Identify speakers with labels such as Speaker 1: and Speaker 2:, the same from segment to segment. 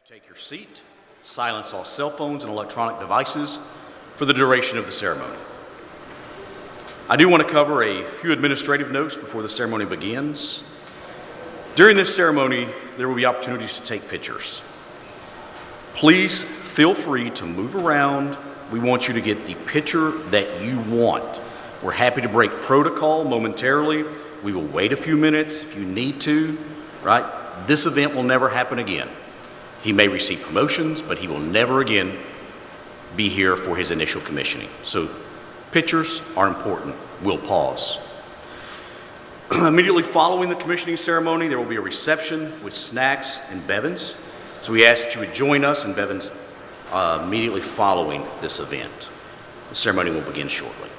Speaker 1: Take your seat, silence all cell phones and electronic devices for the duration of the ceremony. I do want to cover a few administrative notes before the ceremony begins. During this ceremony, there will be opportunities to take pictures. Please feel free to move around. We want you to get the picture that you want. We're happy to break protocol momentarily. We will wait a few minutes if you need to, right? This event will never happen again. He may receive promotions, but he will never again be here for his initial commissioning. So pictures are important. We'll pause. Immediately following the commissioning ceremony, there will be a reception with snacks and bevins. So we ask that you would join us in bevins immediately following this event. The ceremony will begin shortly.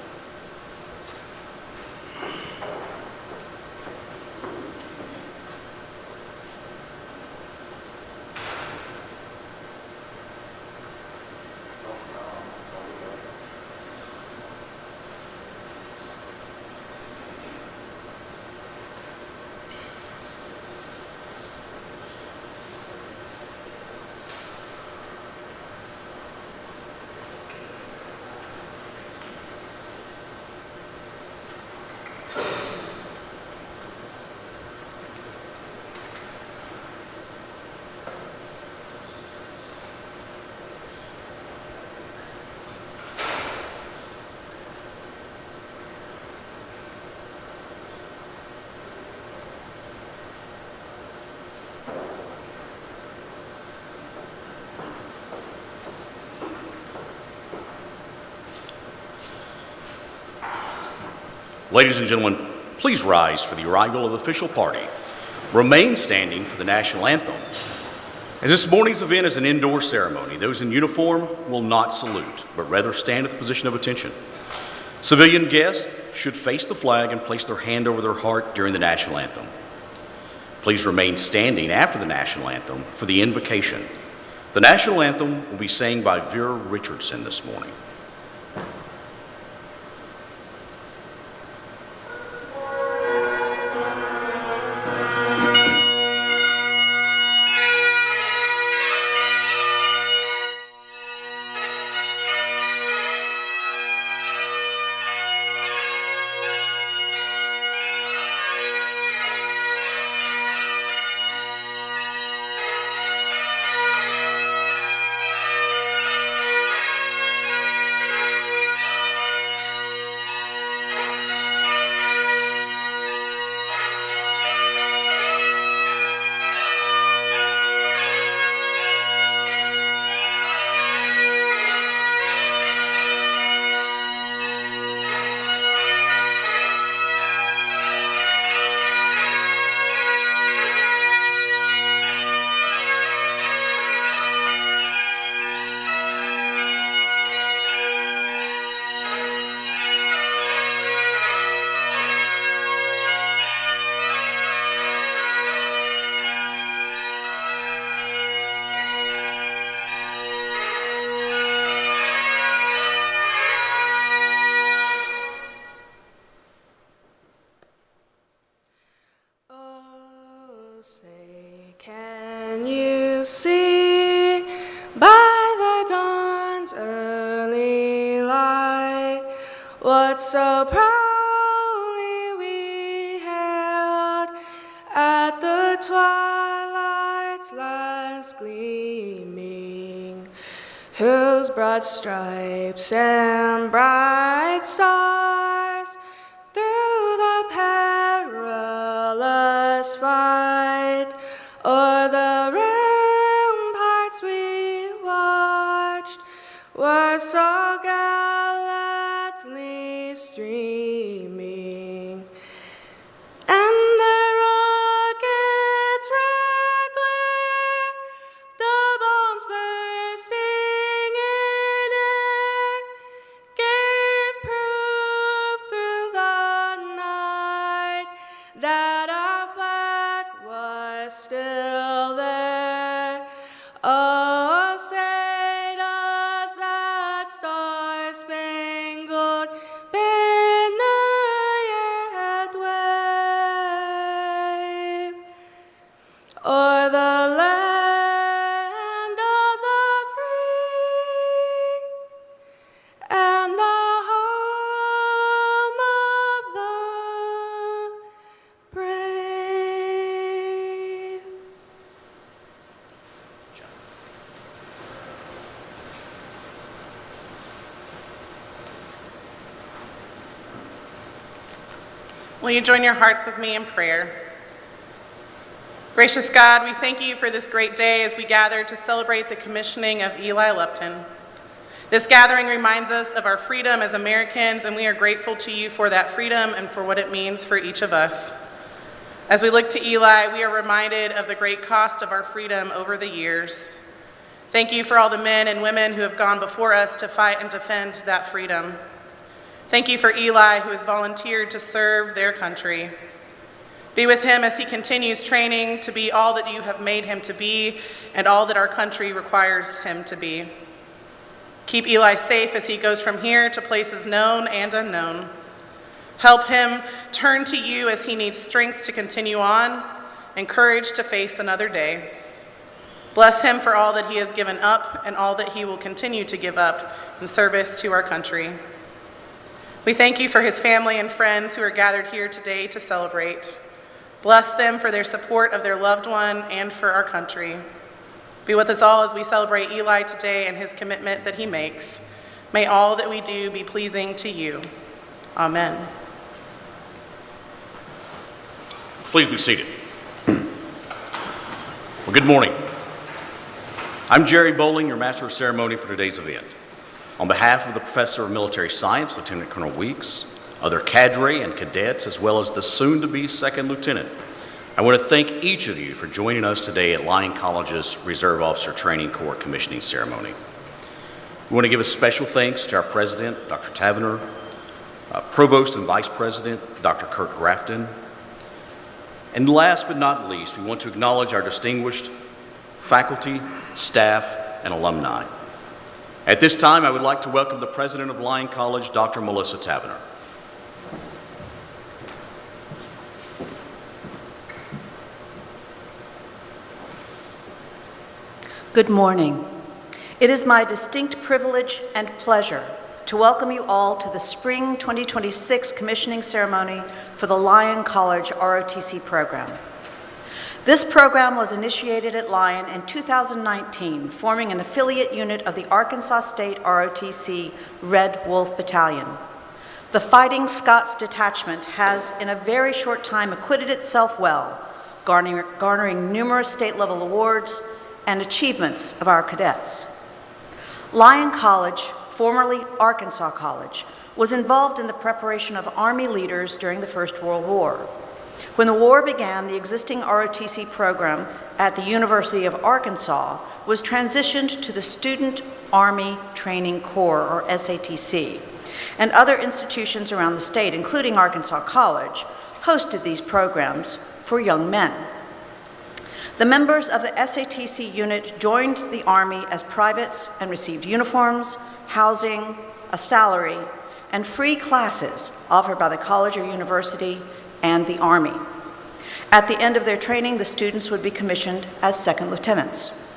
Speaker 1: Ladies and gentlemen, please rise for the arrival of the official party. Remain standing for the national anthem. As this morning's event is an indoor ceremony, those in uniform will not salute, but rather stand at the position of attention. Civilian guests should face the flag and place their hand over their heart during the national anthem. Please remain standing after the national anthem for the invocation. The national anthem will be sang by Vera Richardson this morning.
Speaker 2: Say, can you see by the dawn's early light what so proudly we hailed at the twilight's last gleaming, whose broad stripes and bright stars through the perilous fight o'er the ramparts we watched were so gallantly streaming, and the rockets' red glare, the bombs bursting in air, gave proof through the night that our flag was still there. Oh, say does that star-spangled banner yet wave o'er the land
Speaker 3: Will you join your hearts with me in prayer? Gracious God, we thank you for this great day as we gather to celebrate the commissioning of Eli Lupton. This gathering reminds us of our freedom as Americans, and we are grateful to you for that freedom and for what it means for each of us. As we look to Eli, we are reminded of the great cost of our freedom over the years. Thank you for all the men and women who have gone before us to fight and defend that freedom. Thank you for Eli, who has volunteered to serve their country. Be with him as he continues training to be all that you have made him to be and all that our country requires him to be. Keep Eli safe as he goes from here to places known and unknown. Help him turn to you as he needs strength to continue on and courage to face another day. Bless him for all that he has given up and all that he will continue to give up in service to our country. We thank you for his family and friends who are gathered here today to celebrate. Bless them for their support of their loved one and for our country. Be with us all as we celebrate Eli today and his commitment that he makes. May all that we do be pleasing to you. Amen.
Speaker 1: Please be seated. Well, good morning. I'm Jerry Bowling, your Master of Ceremony for today's event. On behalf of the Professor of Military Science, Lieutenant Colonel Weeks, other cadre and cadets, as well as the soon-to-be Second Lieutenant, I want to thank each of you for joining us today at Lyon College's Reserve Officer Training Corps commissioning ceremony. We want to give a special thanks to our President, Dr. Tavener, Provost and Vice President, Dr. Kurt Grafton, and last but not least, we want to acknowledge our distinguished faculty, staff, and alumni. At this time, I would like to welcome the President of Lyon College, Dr. Melissa Tavener.
Speaker 4: Good morning. It is my distinct privilege and pleasure to welcome you all to the Spring 2026 commissioning ceremony for the Lyon College ROTC program. This program was initiated at Lyon in 2019, forming an affiliate unit of the Arkansas State ROTC Red Wolf Battalion. The Fighting Scots Detachment has, in a very short time, acquitted itself well, garnering numerous state-level awards and achievements of our cadets. Lyon College, formerly Arkansas College, was involved in the preparation of Army leaders during the First World War. When the war began, the existing ROTC program at the University of Arkansas was transitioned to the Student Army Training Corps, or SATC, and other institutions around the state, including Arkansas College, hosted these programs for young men. The members of the SATC unit joined the Army as privates and received uniforms, housing, a salary, and free classes offered by the college or university and the Army. At the end of their training, the students would be commissioned as second lieutenants.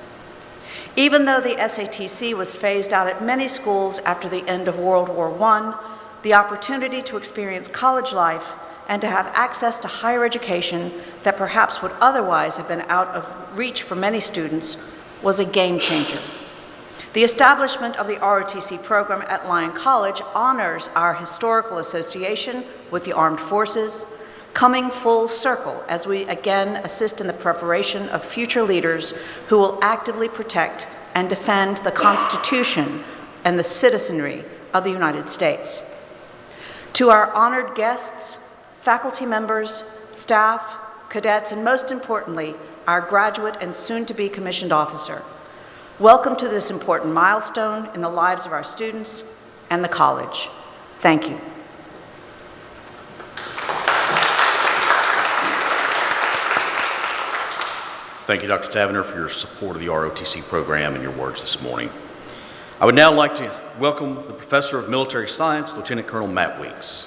Speaker 4: Even though the SATC was phased out at many schools after the end of World War I, the opportunity to experience college life and to have access to higher education that perhaps would otherwise have been out of reach for many students was a game changer. The establishment of the ROTC program at Lyon College honors our historical association with the armed forces, coming full circle as we again assist in the preparation of future leaders who will actively protect and defend the Constitution and the citizenry of the United States. To our honored guests, faculty members, staff, cadets, and most importantly, our graduate and soon-to-be commissioned officer, welcome to this important milestone in the lives of our students and the college. Thank you.
Speaker 1: Thank you, Dr. Tavener, for your support of the ROTC program and your words this morning. I would now like to welcome the Professor of Military Science, Lieutenant Colonel Matt Weeks.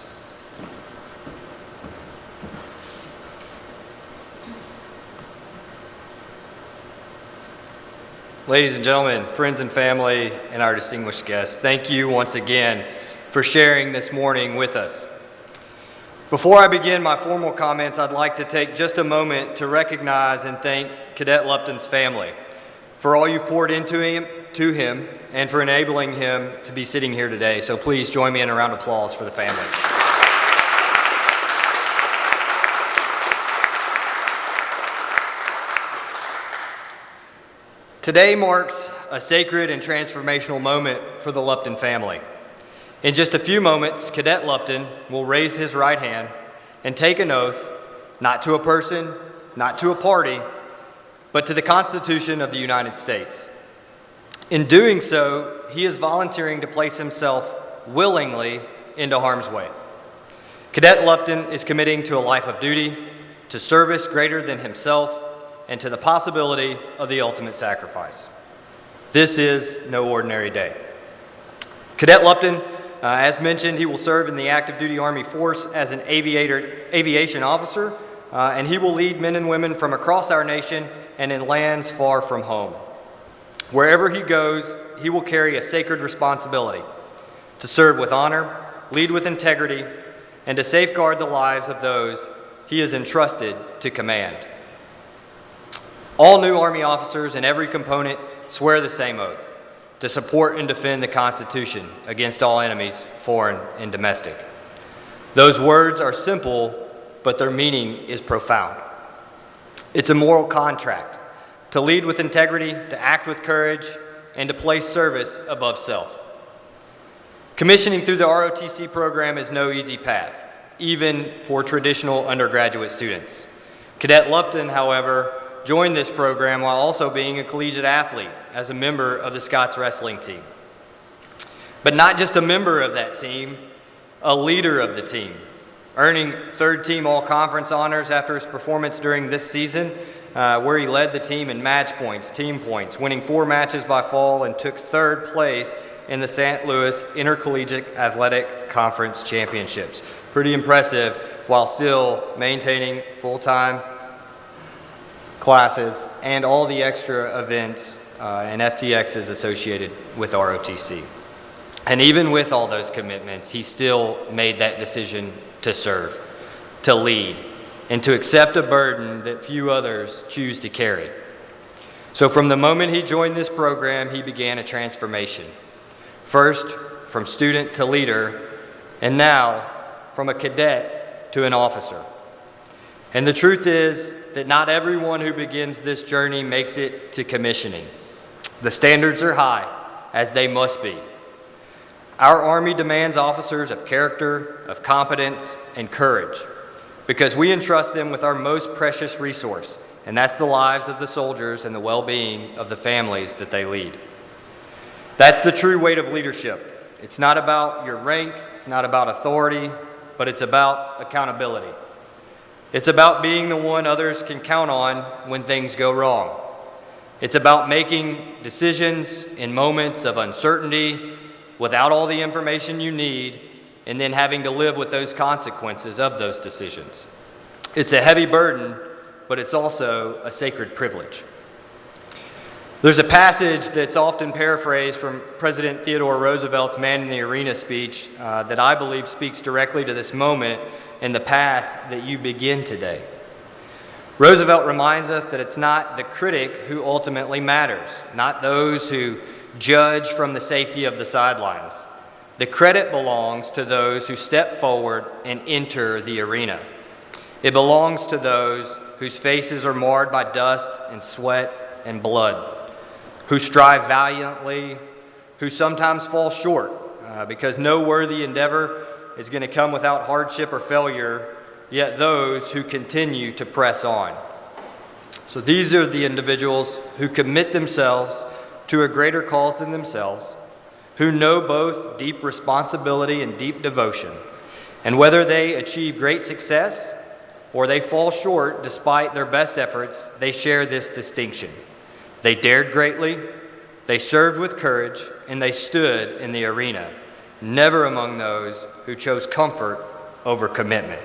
Speaker 5: Ladies and gentlemen, friends and family, and our distinguished guests, thank you once again for sharing this morning with us. Before I begin my formal comments, I'd like to take just a moment to recognize and thank Cadet Lupton's family for all you poured into him, and for enabling him to be sitting here today. So please join me in a round of applause for the family. Today marks a sacred and transformational moment for the Lupton family. In just a few moments, Cadet Lupton will raise his right hand and take an oath, not to a person, not to a party, but to the Constitution of the United States. In doing so, he is volunteering to place himself willingly into harm's way. Cadet Lupton is committing to a life of duty, to service greater than himself, and to the possibility of the ultimate sacrifice. This is no ordinary day. Cadet Lupton, as mentioned, he will serve in the active duty Army force as an aviation officer, and he will lead men and women from across our nation and in lands far from home. Wherever he goes, he will carry a sacred responsibility to serve with honor, lead with integrity, and to safeguard the lives of those he is entrusted to command. All new Army officers in every component swear the same oath, to support and defend the Constitution against all enemies, foreign and domestic. Those words are simple, but their meaning is profound. It's a moral contract to lead with integrity, to act with courage, and to place service above self. Commissioning through the ROTC program is no easy path, even for traditional undergraduate students. Cadet Lupton, however, joined this program while also being a collegiate athlete as a member of the Scots wrestling team. But not just a member of that team, a leader of the team, earning third team all-conference honors after his performance during this season, where he led the team in match points, team points, winning 4 matches by fall and took third place in the St. Louis Intercollegiate Athletic Conference Championships. Pretty impressive while still maintaining full-time classes and all the extra events and FTXs associated with ROTC. And even with all those commitments, he still made that decision to serve, to lead, and to accept a burden that few others choose to carry. So from the moment he joined this program, he began a transformation. First, from student to leader, and now from a cadet to an officer. And the truth is that not everyone who begins this journey makes it to commissioning. The standards are high, as they must be. Our Army demands officers of character, of competence, and courage, because we entrust them with our most precious resource, and that's the lives of the soldiers and the well-being of the families that they lead. That's the true weight of leadership. It's not about your rank, it's not about authority, but it's about accountability. It's about being the one others can count on when things go wrong. It's about making decisions in moments of uncertainty without all the information you need, and then having to live with those consequences of those decisions. It's a heavy burden, but it's also a sacred privilege. There's a passage that's often paraphrased from President Theodore Roosevelt's Man in the Arena speech that I believe speaks directly to this moment and the path that you begin today. Roosevelt reminds us that it's not the critic who ultimately matters, not those who judge from the safety of the sidelines. The credit belongs to those who step forward and enter the arena. It belongs to those whose faces are marred by dust and sweat and blood, who strive valiantly, who sometimes fall short, because no worthy endeavor is going to come without hardship or failure, yet those who continue to press on. So these are the individuals who commit themselves to a greater cause than themselves, who know both deep responsibility and deep devotion. And whether they achieve great success or they fall short despite their best efforts, they share this distinction. They dared greatly, they served with courage, and they stood in the arena, never among those who chose comfort over commitment.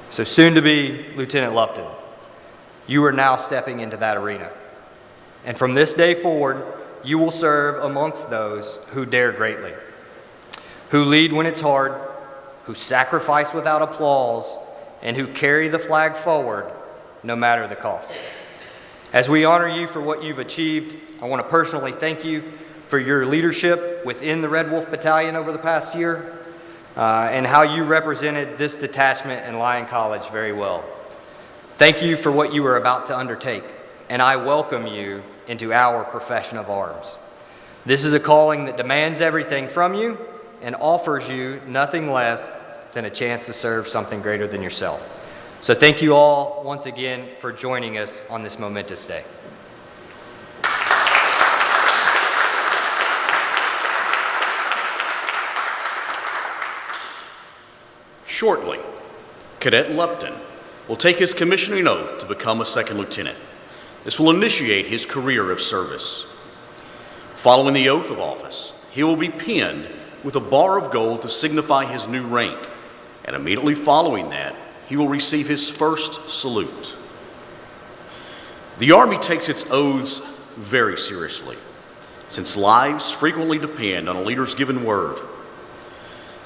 Speaker 5: So soon to be Lieutenant Lupton, you are now stepping into that arena. And from this day forward, you will serve amongst those who dare greatly, who lead when it's hard, who sacrifice without applause, and who carry the flag forward no matter the cost. As we honor you for what you've achieved, I want to personally thank you for your leadership within the Red Wolf Battalion over the past year, and how you represented this detachment and Lyon College very well. Thank you for what you are about to undertake, and I welcome you into our profession of arms. This is a calling that demands everything from you and offers you nothing less than a chance to serve something greater than yourself. So thank you all once again for joining us on this momentous day.
Speaker 1: Shortly, Cadet Lupton will take his commissioning oath to become a second lieutenant. This will initiate his career of service. Following the oath of office, he will be pinned with a bar of gold to signify his new rank, and immediately following that, he will receive his first salute. The Army takes its oaths very seriously, since lives frequently depend on a leader's given word.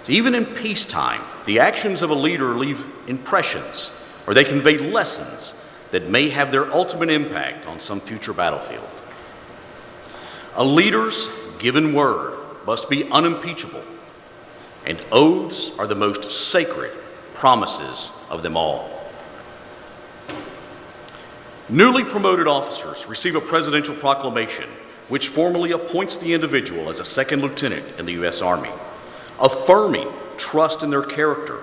Speaker 1: Even in peacetime, the actions of a leader leave impressions, or they convey lessons that may have their ultimate impact on some future battlefield. A leader's given word must be unimpeachable, and oaths are the most sacred promises of them all. Newly promoted officers receive a presidential proclamation which formally appoints the individual as a second lieutenant in the U.S. Army, affirming trust in their character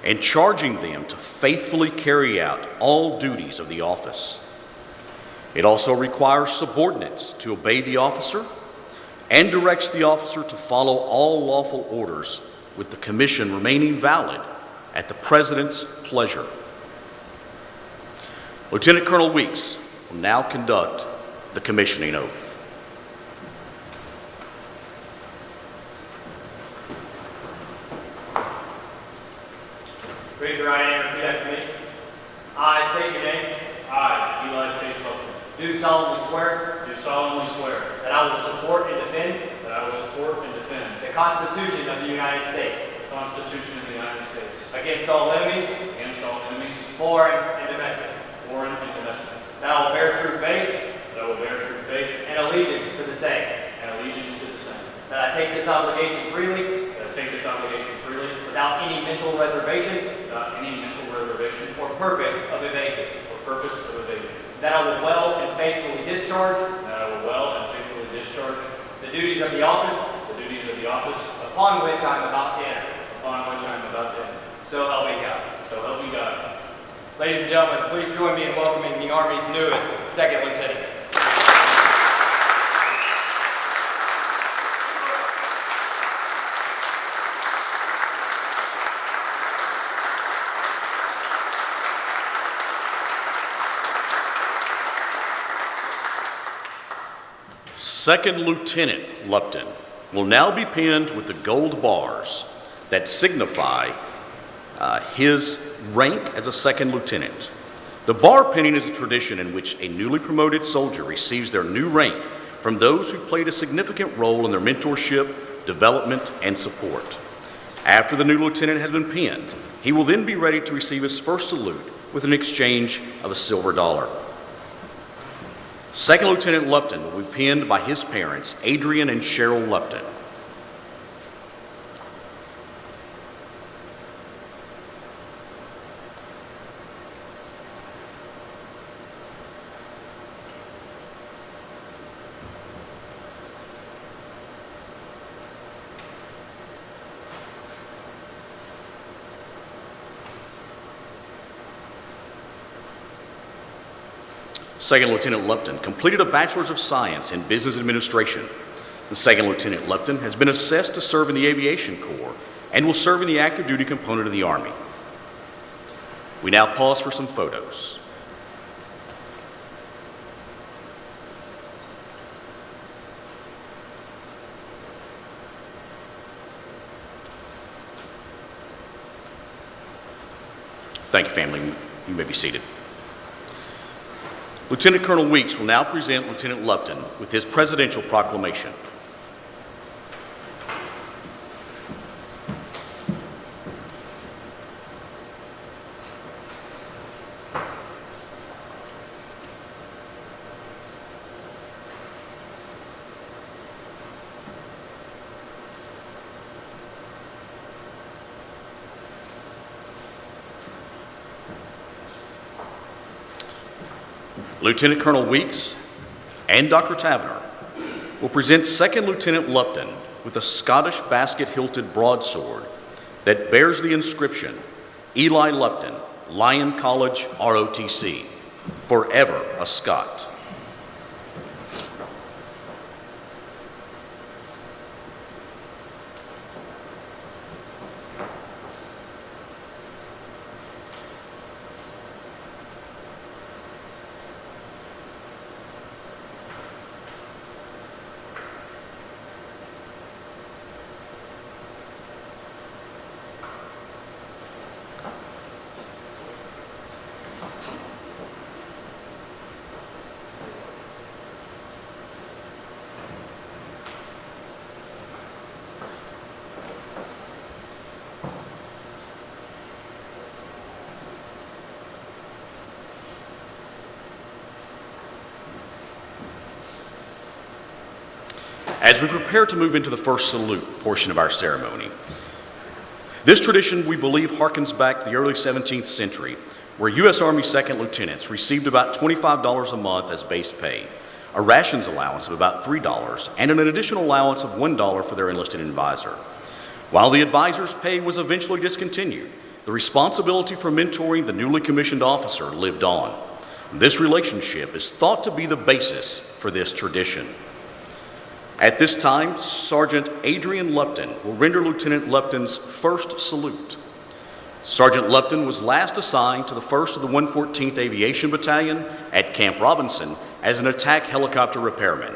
Speaker 1: and charging them to faithfully carry out all duties of the office. It also requires subordinates to obey the officer and directs the officer to follow all lawful orders, with the commission remaining valid at the President's pleasure. Lieutenant Colonel Weeks will now conduct the commissioning oath.
Speaker 5: Raise your right hand and repeat after me. I state your name.
Speaker 6: I, Eli Chase Lupton,
Speaker 5: Do solemnly swear
Speaker 6: do solemnly swear
Speaker 5: that I will support and defend
Speaker 6: that I will support and defend
Speaker 5: the Constitution of the United States
Speaker 6: the Constitution of the United States
Speaker 5: against all enemies,
Speaker 6: against all enemies,
Speaker 5: foreign and domestic,
Speaker 6: foreign and domestic,
Speaker 5: that I will bear true faith
Speaker 6: that I will bear true faith
Speaker 5: and allegiance to the same,
Speaker 6: and allegiance to the same,
Speaker 5: that I take this obligation freely
Speaker 6: that I take this obligation freely
Speaker 5: without any mental reservation
Speaker 6: without any mental reservation
Speaker 5: or purpose of evasion,
Speaker 6: or purpose of evasion,
Speaker 5: that I will well and faithfully discharge
Speaker 6: and that I will well and faithfully discharge
Speaker 5: the duties of the office
Speaker 6: the duties of the office
Speaker 5: upon which I am about to enter.
Speaker 6: upon which I am about to enter.
Speaker 5: So help me God.
Speaker 6: So help me God.
Speaker 5: Ladies and gentlemen, please join me in welcoming the Army's newest second lieutenant.
Speaker 1: Second Lieutenant Lupton will now be pinned with the gold bars that signify his rank as a second lieutenant. The bar pinning is a tradition in which a newly promoted soldier receives their new rank from those who played a significant role in their mentorship, development, and support. After the new lieutenant has been pinned, he will then be ready to receive his first salute with an exchange of a silver dollar. Second Lieutenant Lupton will be pinned by his parents, Adrian and Cheryl Lupton. Second Lieutenant Lupton completed a Bachelor's of Science in Business Administration. The Second Lieutenant Lupton has been assessed to serve in the Aviation Corps and will serve in the active duty component of the Army. We now pause for some photos. Thank you, family. You may be seated. Lieutenant Colonel Weeks will now present Lieutenant Lupton with his presidential proclamation. Lieutenant Colonel Weeks and Dr. Tavener will present Second Lieutenant Lupton with a Scottish basket-hilted broadsword that bears the inscription, Eli Lupton, Lyon College, ROTC, forever a Scot. As we prepare to move into the first salute portion of our ceremony, this tradition, we believe, harkens back to the early 17th century, where U.S. Army second lieutenants received about $25 a month as base pay, a rations allowance of about $3, and an additional allowance of $1 for their enlisted advisor. While the advisor's pay was eventually discontinued, the responsibility for mentoring the newly commissioned officer lived on. This relationship is thought to be the basis for this tradition. At this time, Sergeant Adrian Lupton will render Lieutenant Lupton's first salute. Sergeant Lupton was last assigned to the 1st of the 114th Aviation Battalion at Camp Robinson as an attack helicopter repairman.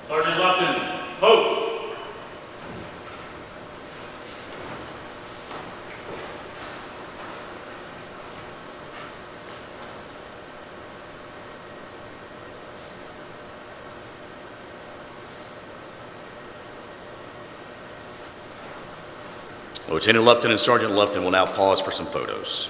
Speaker 6: Sergeant Lupton, post.
Speaker 1: Lieutenant Lupton and Sergeant Lupton will now pause for some photos.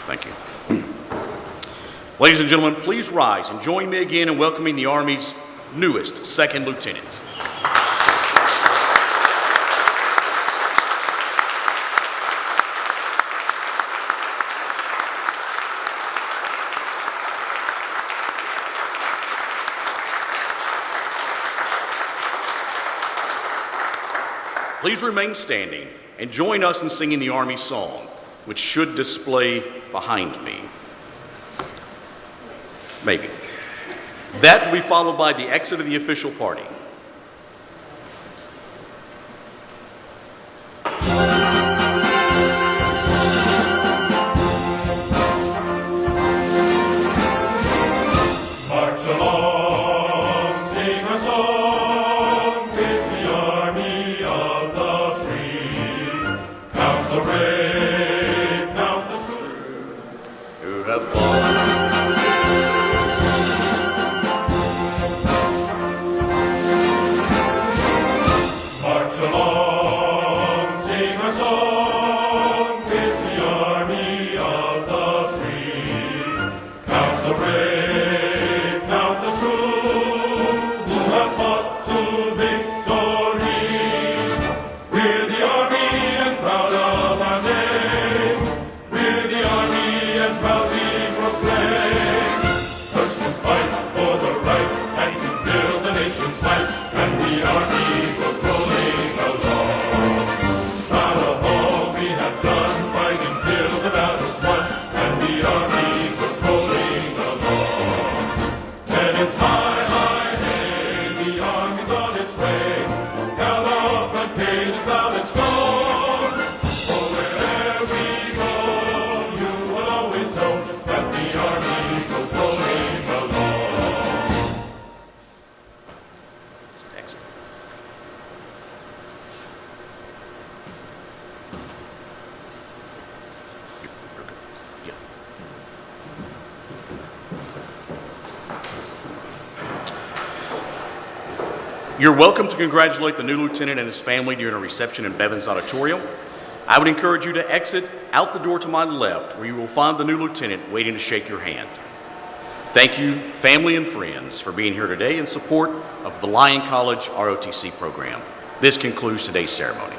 Speaker 1: Thank you. Ladies and gentlemen, please rise and join me again in welcoming the Army's newest second lieutenant. Please remain standing and join us in singing the Army song, which should display behind me. Maybe. That will be followed by the exit of the official party. You're welcome to congratulate the new lieutenant and his family during a reception in Bevins Auditorium. I would encourage you to exit out the door to my left, where you will find the new lieutenant waiting to shake your hand. Thank you, family and friends, for being here today in support of the Lyon College ROTC program. This concludes today's ceremony.